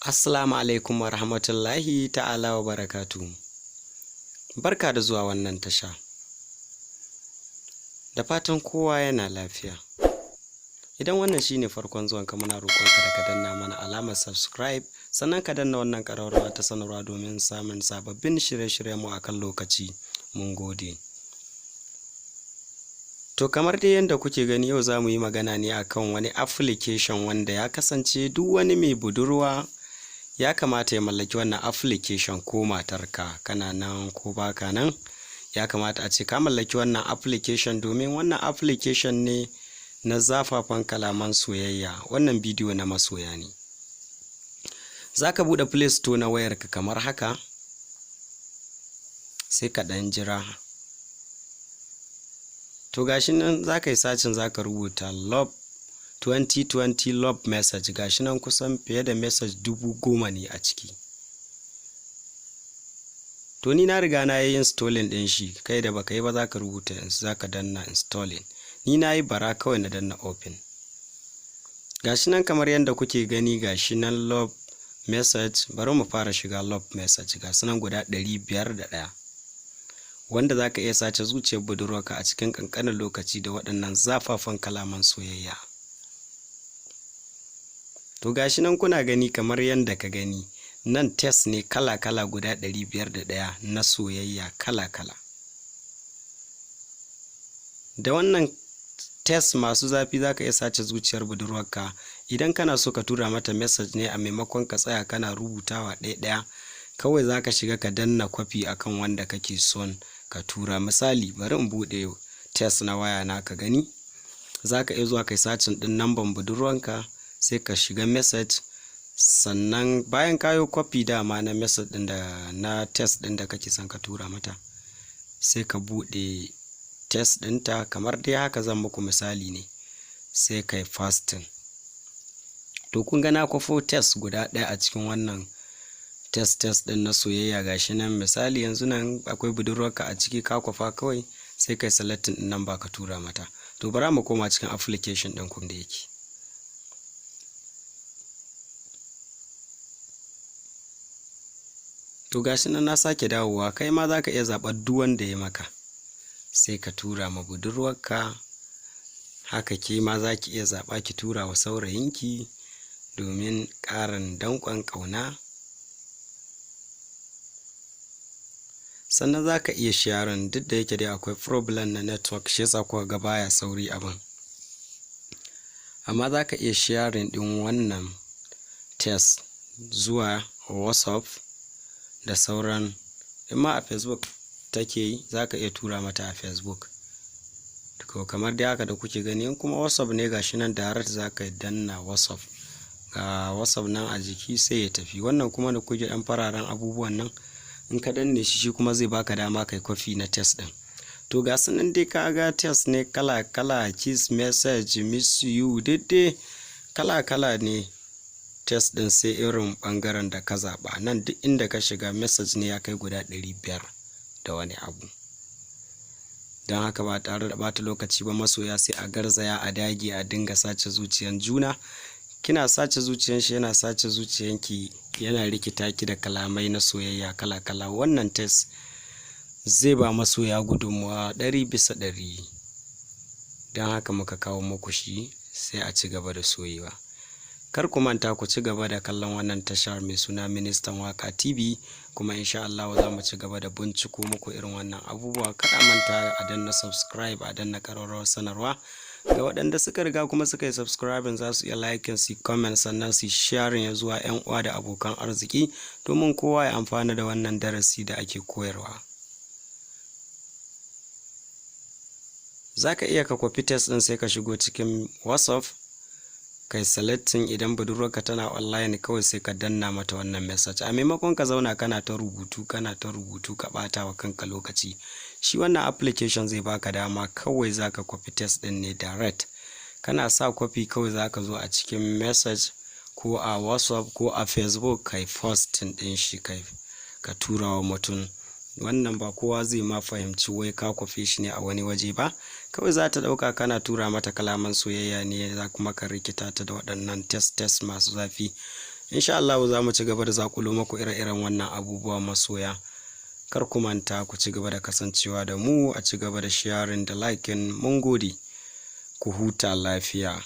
Assalamu alaikum wa rahmatullahi ta'ala wa barakatuhu. Barka da zuwa wannan tasha. Da fatan kowa yana lafiya. Idan wannan shine farkon zuwanka, muna roƙonka da ka danna mana alamar subscribe, sannan ka danna wannan ƙararrawa ta sanarwa domin samun sababbin shirye-shiryen mu akan lokaci. Mun gode. To kamar dai yadda kuke gani, yau za mu yi magana ne akan wani application wanda ya kasance duk wani mai budurwa ya kamata ya mallaki wannan application, ko matarka kana nan ko baka nan, ya kamata a ce ka mallaki wannan application, domin wannan application ne na zafafan kalaman soyayya. Wannan bidiyo na masoya ne. Za ka buɗe Play Store na wayarka kamar haka, sai ka ɗan jira. To gashi nan za ka yi sacin, za ka rubuta love 2020 love message. Gashi nan kusan fiye da message 10,000 ne a ciki. To ni na riga na yi installing din shi, kai da baka yi ba za ka rubuta, za ka danna installing. Ni na yi bara kawai na danna open. Gashi nan kamar yadda kuke gani, gashi nan love message. Bari mu fara shiga love message. Gashi nan guda 501, wanda za ka iya sace zuciyar budurwarka a cikin ƙanƙanin lokaci da waɗannan zafafan kalaman soyayya. To gashi nan kuna gani, kamar yadda ka gani nan test ne kala-kala guda 501 na soyayya kala-kala. Da wannan test masu zafi za ka iya sace zuciyar budurwarka. Idan kana so ka tura mata message ne, a maimakon ka tsaya kana rubutawa ɗaya-ɗaya, kawai za ka shiga ka danna kwafi akan wanda kake son ka tura. Misali, bari in buɗe test na waya na ka gani. Za ka iya zuwa kai sacin ɗin namban budurwarka, sai ka shiga message, sannan bayan kayo kwafi dama na message ɗin da na test ɗin da kake son ka tura mata, sai ka buɗe test ɗinta kamar dai haka. Zan muku misali ne, sai kai fasting. To kun ga na kwafo test guda ɗaya a cikin wannan test ɗin na soyayya. Gashi nan misali, yanzu nan akwai budurwarka a ciki, ka kwafa kawai sai kai selecting ɗin nan ba ka tura mata. To bara mu koma cikin application ɗin kun da yake. To gashi nan na sake dawowa. Kai ma za ka iya zaɓar duk wanda ya maka, sai ka tura ma budurwarka. Haka ke ma za ki iya zaɓa ki tura wa saurayinki domin ƙarin danƙon ƙauna. Sannan za ka iya sharing, duk da yake dai akwai problem na network, shi yasa kuka ga baya sauri abin. Amma za ka iya sharing ɗin wannan test zuwa WhatsApp da sauran. In ma a Facebook take yi, za ka iya tura mata a Facebook. To kamar dai haka da kuke gani. In kuma WhatsApp ne, gashi nan direct za ka danna WhatsApp. Ga WhatsApp nan a jiki, sai ya tafi. Wannan kuma da kuke ɗan fararen abubuwan nan, in ka danne shi kuma zai baka dama kai kwafi na test ɗin. To ga sunan dai ka ga test ne kala-kala, kiss message, miss you, dai kala-kala ne test ɗin, sai irin ɓangaren da ka zaɓa. Nan duk inda ka shiga message ne ya kai guda 500 da wani abu. Don haka ba tare da ɓata lokaci ba, masoya sai a garzaya a dage a dinga sace zuciyan juna. Kina sace zuciyan shi, yana sace zuciyanki, yana rikita ki da kalamai na soyayya kala-kala. Wannan test zai ba masoya gudunmawa 100%. Don haka muka kawo muku shi, sai a ci gaba da soyewa. Kar ku manta ku ci gaba da kallon wannan tashar mai suna Ministan Waka TV, kuma insha Allah za mu ci gaba da binciko muku irin wannan abubuwa. Kada manta a danna subscribe, a danna ƙararrawar sanarwa. Ga waɗanda suka riga kuma suka yi subscribing, za su iya like, su comment, sannan su sharing ya zuwa 'yan uwa da abokan arziki, domin kowa ya amfana da wannan darasi da ake koyarwa. Za ka iya ka kwafi test ɗin, sai ka shigo cikin WhatsApp, kai selecting. Idan budurwarka tana online, kawai sai ka danna mata wannan message. A maimakon ka zauna kana ta rubutu ka ɓata wa kanka lokaci, shi wannan application zai baka dama, kawai za ka kwafi test ɗin ne direct. Kana sa kwafi, kawai za ka zo a cikin message ko a WhatsApp ko a Facebook, kai posting ɗin shi, kai ka tura wa mutum. Wannan ba kowa zai ma fahimci wai ka kwafe shi ne a wani waje ba. Kawai za ta ɗauka kana tura mata kalaman soyayya ne, za kuma ka rikita ta da waɗannan test masu zafi. insha Allah za mu ci gaba da zakulo muku ire-iren wannan abubuwa masoya. Kar ku manta ku ci gaba da kasancewa da mu, a ci gaba da sharing da liking. Mun gode, ku huta lafiya.